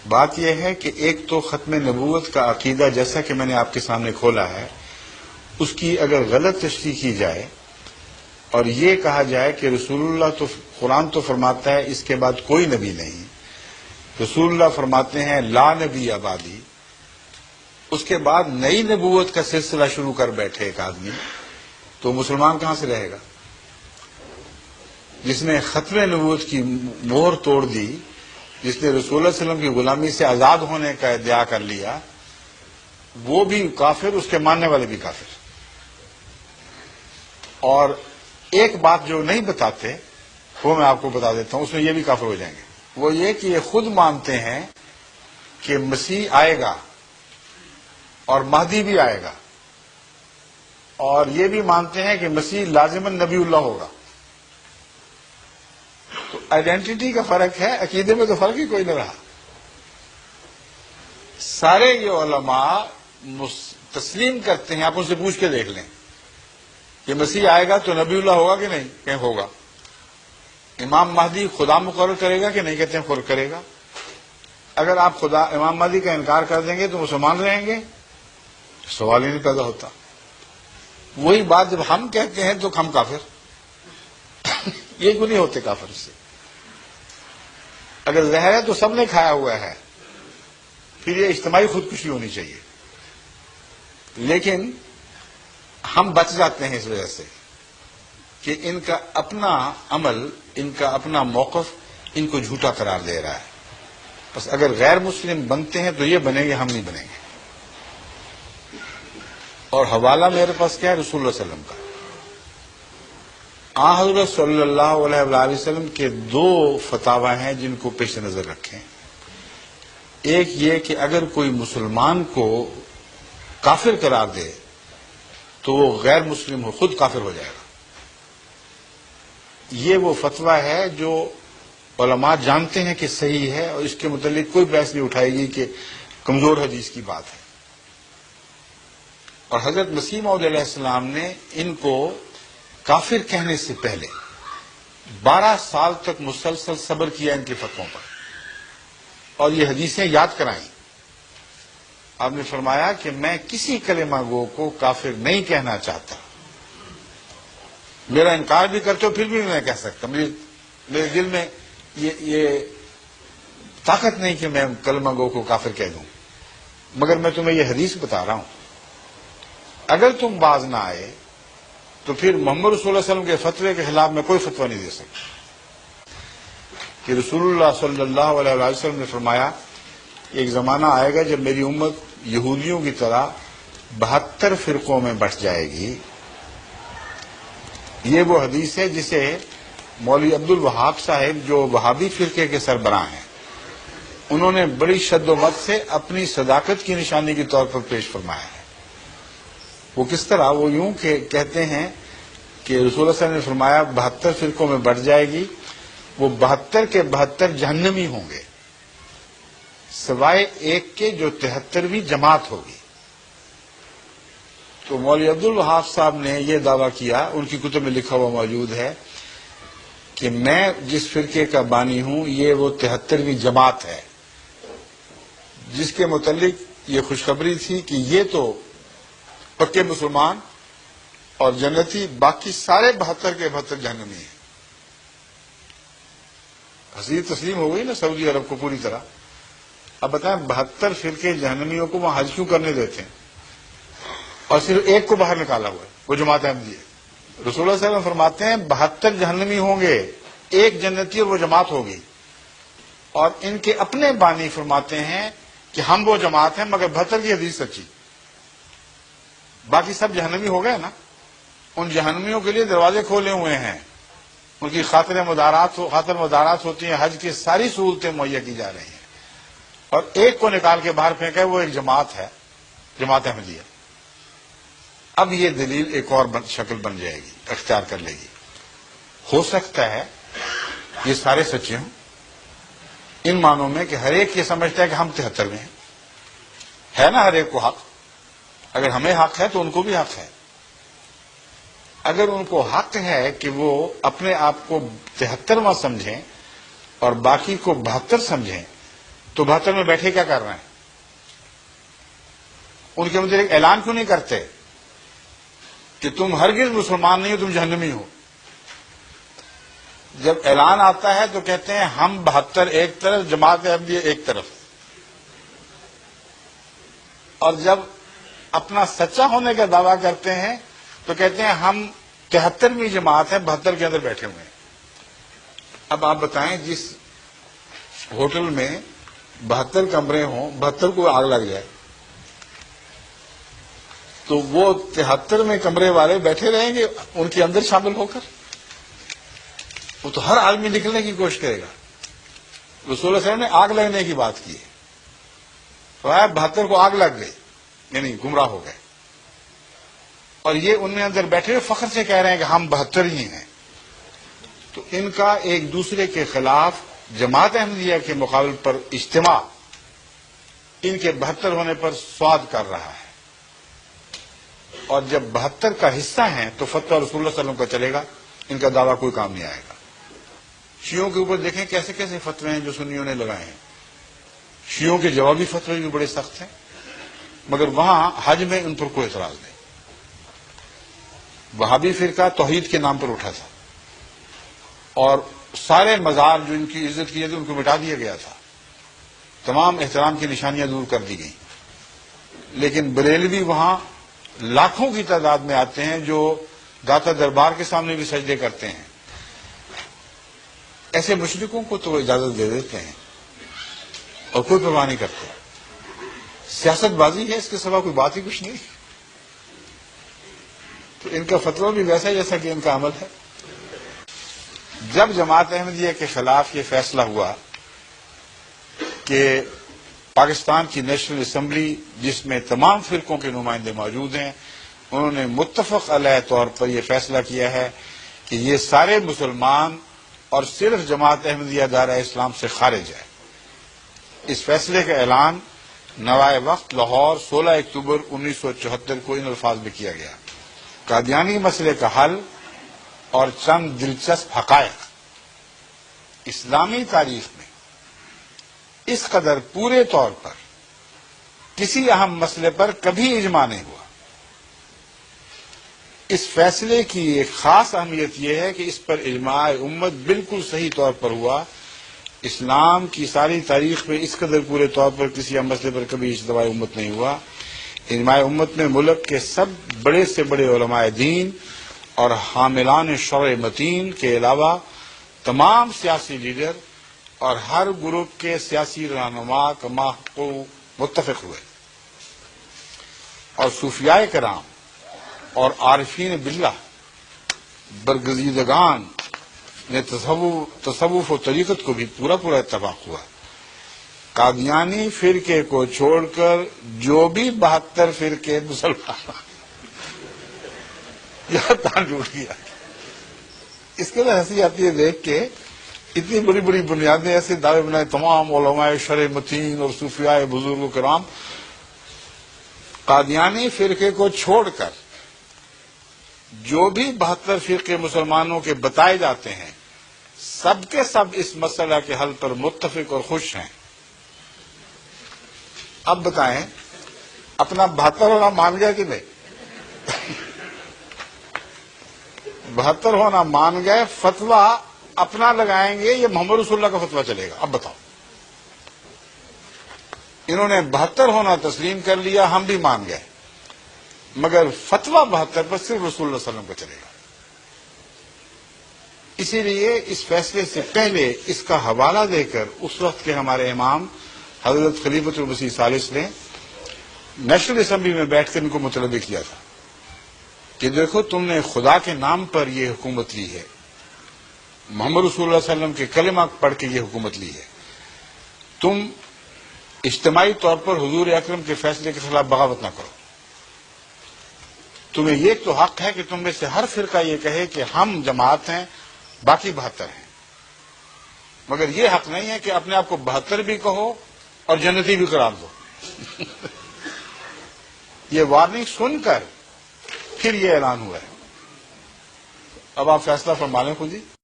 بات یہ ہے کہ ایک تو ختم نبوت کا عقیدہ جیسا کہ میں نے آپ کے سامنے کھولا ہے، اس کی اگر غلط تشریح کی جائے اور یہ کہا جائے کہ رسول اللہ تو قرآن تو فرماتا ہے اس کے بعد کوئی نبی نہیں، رسول اللہ فرماتے ہیں لا نبی آبادی، اس کے بعد نئی نبوت کا سلسلہ شروع کر بیٹھے ایک آدمی، تو مسلمان کہاں سے رہے گا؟ جس نے ختم نبوت کی مہر توڑ دی، جس نے رسول اللہ علیہ وسلم کی غلامی سے آزاد ہونے کا ادعا کر لیا، وہ بھی کافر، اس کے ماننے والے بھی کافر۔ اور ایک بات جو نہیں بتاتے وہ میں آپ کو بتا دیتا ہوں، اس میں یہ بھی کافر ہو جائیں گے، وہ یہ کہ یہ خود مانتے ہیں کہ مسیح آئے گا اور مہدی بھی آئے گا، اور یہ بھی مانتے ہیں کہ مسیح لازماً نبی اللہ ہوگا۔ تو آئیڈینٹی کا فرق ہے، عقیدے میں تو فرق ہی کوئی نہ رہا۔ سارے یہ علماء تسلیم کرتے ہیں، آپ ان سے پوچھ کے دیکھ لیں کہ مسیح آئے گا تو نبی اللہ ہوگا کہ نہیں؟ کہ ہوگا۔ امام مہدی خدا مقرر کرے گا کہ نہیں؟ کہتے ہیں خود کرے گا۔ اگر آپ خدا امام مہدی کا انکار کر دیں گے تو مسلمان رہیں گے؟ سوال ہی نہیں پیدا ہوتا۔ وہی بات جب ہم کہتے ہیں تو ہم کافر، یہ کیوں نہیں ہوتے کافر سے؟ اگر زہر ہے تو سب نے کھایا ہوا ہے، پھر یہ اجتماعی خودکشی ہونی چاہیے، لیکن ہم بچ جاتے ہیں اس وجہ سے کہ ان کا اپنا عمل، ان کا اپنا موقف ان کو جھوٹا قرار دے رہا ہے۔ بس اگر غیر مسلم بنتے ہیں تو یہ بنیں گے، ہم نہیں بنیں گے۔ اور حوالہ میرے پاس کیا ہے؟ رسول اللہ صلی اللہ علیہ وسلم کا۔ آن حضرت صلی اللہ علیہ وآلہ وسلم کے دو فتاوی ہیں جن کو پیش نظر رکھیں۔ ایک یہ کہ اگر کوئی مسلمان کو کافر قرار دے تو وہ غیر مسلم ہو، خود کافر ہو جائے گا۔ یہ وہ فتویٰ ہے جو علماء جانتے ہیں کہ صحیح ہے، اور اس کے متعلق کوئی بحث نہیں اٹھائے گی کہ کمزور حدیث کی بات ہے۔ اور حضرت مسیح موعود علیہ السلام نے ان کو کافر کہنے سے پہلے 12 سال تک مسلسل صبر کیا ان کے فتووں پر، اور یہ حدیثیں یاد کرائیں۔ آپ نے فرمایا کہ میں کسی کلمہ گو کو کافر نہیں کہنا چاہتا، میرا انکار بھی کرتے ہو پھر بھی میں کہہ سکتا، میرے دل میں یہ طاقت نہیں کہ میں کلمہ گو کو کافر کہہ دوں، مگر میں تمہیں یہ حدیث بتا رہا ہوں، اگر تم باز نہ آئے تو پھر محمد رسول اللہ صلی اللہ علیہ وسلم کے فتوے کے خلاف میں کوئی فتویٰ نہیں دے سکتا۔ کہ رسول اللہ صلی اللہ علیہ وسلم نے فرمایا ایک زمانہ آئے گا جب میری امت یہودیوں کی طرح 72 فرقوں میں بٹ جائے گی۔ یہ وہ حدیث ہے جسے مولوی عبد الوہاب صاحب جو وہابی فرقے کے سربراہ ہیں، انہوں نے بڑی شد و مت سے اپنی صداقت کی نشانی کے طور پر پیش فرمایا ہے۔ وہ کس طرح؟ وہ یوں کہ کہتے ہیں کہ رسول اللہ صلی اللہ علیہ وسلم نے فرمایا 72 فرقوں میں بٹ جائے گی، وہ 72 کے 72 جہنمی ہوں گے، سوائے ایک کے جو 73ویں جماعت ہوگی۔ تو مولوی عبد الوہاب صاحب نے یہ دعویٰ کیا، ان کی کتب میں لکھا ہوا موجود ہے کہ میں جس فرقے کا بانی ہوں یہ وہ 73ویں جماعت ہے، جس کے متعلق یہ خوشخبری تھی کہ یہ تو پکے مسلمان اور جنتی، باقی سارے 72 کے 72 جہنمی ہیں۔ حدیث تسلیم ہو گئی نا سعودی عرب کو پوری طرح۔ اب بتائیں 72 فرقے جہنمیوں کو وہاں حج کیوں کرنے دیتے ہیں اور صرف ایک کو باہر نکالا ہوا ہے، وہ جماعت احمدیہ؟ رسول اللہ صلی اللہ علیہ وسلم فرماتے ہیں 72 جہنمی ہوں گے، ایک جنتی اور وہ جماعت ہوگی، اور ان کے اپنے بانی فرماتے ہیں کہ ہم وہ جماعت ہیں، مگر 72 کی حدیث سچی، باقی سب جہنمی ہو گئے نا۔ ان جہنمیوں کے لیے دروازے کھولے ہوئے ہیں، ان کی خاطر مدارات ہوتی ہیں، حج کی ساری سہولتیں مہیا کی جا رہی ہیں، اور ایک کو نکال کے باہر پھینکا ہے، وہ ایک جماعت ہے، جماعت احمدیہ۔ اب یہ دلیل ایک اور شکل بن جائے گی، اختیار کر لے گی۔ ہو سکتا ہے یہ سارے سچے ہوں، ان معنوں میں کہ ہر ایک یہ سمجھتا ہے کہ ہم 73 میں ہیں، ہے نا ہر ایک کو حق، اگر ہمیں حق ہے تو ان کو بھی حق ہے۔ اگر ان کو حق ہے کہ وہ اپنے آپ کو 73واں سمجھیں اور باقی کو 72 سمجھیں، تو 72 میں بیٹھے کیا کر رہے ہیں؟ ان کے متعلق اعلان کیوں نہیں کرتے کہ تم ہرگز مسلمان نہیں ہو، تم جہنمی ہو؟ جب اعلان آتا ہے تو کہتے ہیں ہم 72 ایک طرف، جماعت احمدیہ ایک طرف، اور جب اپنا سچا ہونے کا دعویٰ کرتے ہیں تو کہتے ہیں ہم 73ویں جماعت ہے، 72 کے اندر بیٹھے ہوئے ہیں۔ اب آپ بتائیں، جس ہوٹل میں 72 کمرے ہوں، 72 کو آگ لگ جائے تو وہ 73 میں کمرے والے بیٹھے رہیں گے ان کے اندر شامل ہو کر؟ وہ تو ہر آدمی نکلنے کی کوشش کرے گا۔ رسول اللہ صلی اللہ علیہ وسلم نے آگ لگنے کی بات کی ہے، تو 72 کو آگ لگ گئی، یعنی گمراہ ہو گئے، اور یہ ان میں اندر بیٹھے ہوئے فخر سے کہہ رہے ہیں کہ ہم 72 ہی ہیں۔ تو ان کا ایک دوسرے کے خلاف جماعت احمدیہ کے مقابل پر اجتماع ان کے 72 ہونے پر سواد کر رہا ہے، اور جب 72 کا حصہ ہیں تو فتویٰ رسول اللہ صلی اللہ علیہ وسلم کا چلے گا، ان کا دعویٰ کوئی کام نہیں آئے گا۔ شیعوں کے اوپر دیکھیں کیسے کیسے فتوے ہیں جو سنیوں نے لگائے ہیں۔ شیعوں کے جوابی فتوے بھی بڑے سخت ہیں، مگر وہاں حج میں ان پر کوئی اعتراض نہیں۔ وہابی فرقہ توحید کے نام پر اٹھا تھا، اور سارے مزار جو ان کی عزت کی جاتی ان کو مٹا دیا گیا تھا، تمام احترام کی نشانیاں دور کر دی گئیں۔ لیکن بریلوی وہاں لاکھوں کی تعداد میں آتے ہیں جو داتا دربار کے سامنے بھی سجدے کرتے ہیں۔ ایسے مشرکوں کو تو اجازت دے دیتے ہیں اور کوئی پرواہ نہیں کرتے۔ سیاست بازی ہے، اس کے سوا کوئی بات ہی کچھ نہیں۔ تو ان کا فتویٰ بھی ویسا جیسا کہ ان کا عمل ہے۔ جب جماعت احمدیہ کے خلاف یہ فیصلہ ہوا کہ پاکستان کی نیشنل اسمبلی جس میں تمام فرقوں کے نمائندے موجود ہیں، انہوں نے متفق علیہ طور پر یہ فیصلہ کیا ہے کہ یہ سارے مسلمان اور صرف جماعت احمدیہ دائرہ اسلام سے خارج ہے۔ اس فیصلے کا اعلان نوائے وقت لاہور 16 اکتوبر 1974 کو ان الفاظ میں کیا گیا: قادیانی مسئلے کا حل اور چند دلچسپ حقائق۔ اسلامی تاریخ میں اس قدر پورے طور پر کسی اہم مسئلے پر کبھی اجماع نہیں ہوا۔ اس فیصلے کی ایک خاص اہمیت یہ ہے کہ اس پر اجماع امت بالکل صحیح طور پر ہوا۔ اسلام کی ساری تاریخ میں اس قدر پورے طور پر کسی اہم مسئلے پر کبھی اجماع امت نہیں ہوا۔ اجماع امت میں ملک کے سب بڑے سے بڑے علماء دین اور حاملان شرع متین کے علاوہ تمام سیاسی لیڈر اور ہر گروپ کے سیاسی رہنما کما کو متفق ہوئے، اور صوفیاء کرام اور عارفین باللہ برگزیدگان نے تصوف و طریقت کو بھی پورا اتفاق ہوا۔ قادیانی فرقے کو چھوڑ کر جو بھی 72 فرقے مسلمان یہ تان ٹوٹ گیا۔ اس کے لیے ہنسی آتی ہے دیکھ کے، اتنی بڑی بڑی بنیادیں ایسے دعوے بنائے تمام علماء شرع متین اور صوفیاء بزرگ و کرام، قادیانی فرقے کو چھوڑ کر جو بھی 72 فرقے مسلمانوں کے بتائے جاتے ہیں، سب کے سب اس مسئلہ کے حل پر متفق اور خوش ہیں۔ اب بتائیں اپنا 72 ہونا مان گیا کہ نہیں؟ 72 ہونا مان گئے، فتویٰ اپنا لگائیں گے یہ محمد رسول اللہ کا فتویٰ چلے گا؟ اب بتاؤ، انہوں نے 72 ہونا تسلیم کر لیا، ہم بھی مان گئے، مگر فتویٰ 72 پر صرف رسول اللہ صلی اللہ علیہ وسلم کا چلے گا۔ اسی لیے اس فیصلے سے پہلے اس کا حوالہ دے کر اس وقت کے ہمارے امام حضرت خلیفۃ المسیح ثالث نے نیشنل اسمبلی میں بیٹھ کر ان کو مطلب کیا تھا کہ دیکھو، تم نے خدا کے نام پر یہ حکومت لی ہے، محمد رسول اللہ صلی اللہ علیہ وسلم کے کلمہ پڑھ کے یہ حکومت لی ہے، تم اجتماعی طور پر حضور اکرم کے فیصلے کے خلاف بغاوت نہ کرو۔ تمہیں یہ تو حق ہے کہ تم میں سے ہر فرقہ یہ کہے کہ ہم جماعت ہیں، باقی 72 ہیں، مگر یہ حق نہیں ہے کہ اپنے آپ کو 72 بھی کہو اور جنتی بھی قرار دو۔ یہ وارننگ سن کر پھر یہ اعلان ہوا ہے۔ اب آپ فیصلہ فرما لیں خود ہی۔